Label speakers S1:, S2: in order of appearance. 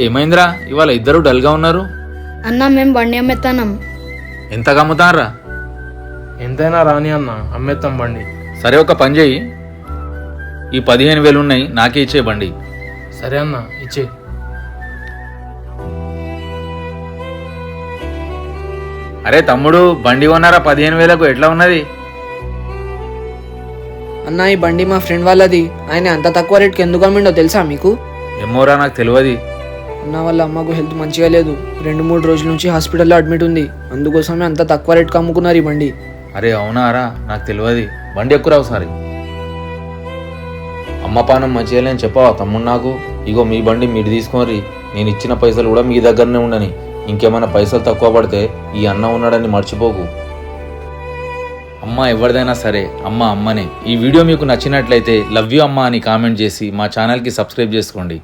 S1: ఏమైందిరా ఇవాళ ఇద్దరు డల్గా ఉన్నారు?
S2: అన్న మేము బండి అమ్మేస్తానం.
S1: ఎంత కమ్ముతానరా?
S3: ఎంతైనా రాని అన్న, అమ్మేస్తాం బండి.
S1: సరే ఒక పని చెయ్యి, ఈ 15,000 ఉన్నాయి నాకే ఇచ్చే బండి.
S3: సరే అన్న, ఇచ్చే.
S1: అరే తమ్ముడు, బండి కొన్నారా 15,000కు? ఎట్లా ఉన్నది?
S4: అన్న ఈ బండి మా ఫ్రెండ్ వాళ్ళది. ఆయన అంత తక్కువ రేట్కి ఎందుకు అమ్మిండో తెలుసా మీకు?
S1: ఏమోరా, నాకు తెలియదు.
S4: అన్న వాళ్ళ అమ్మకు హెల్త్ మంచిగా లేదు, 2-3 రోజుల నుంచి హాస్పిటల్లో అడ్మిట్ ఉంది. అందుకోసమే అంత తక్కువ రేట్కి అమ్ముకున్నారు ఈ బండి.
S1: అరే అవునారా, నాకు తెలియదు. బండి ఎక్కువ ఒకసారి. అమ్మ పానం మంచిగా లేని చెప్పవా తమ్ముడు నాకు? ఇగో మీ బండి మీరు తీసుకోరి, నేను ఇచ్చిన పైసలు కూడా మీ దగ్గరనే ఉండని. ఇంకేమైనా పైసలు తక్కువ పడితే ఈ అన్న ఉన్నాడని మర్చిపోకు. అమ్మ ఎవరిదైనా సరే అమ్మ అమ్మనే. ఈ వీడియో మీకు నచ్చినట్లయితే లవ్ యూ అమ్మ అని కామెంట్ చేసి మా ఛానల్కి సబ్స్క్రైబ్ చేసుకోండి.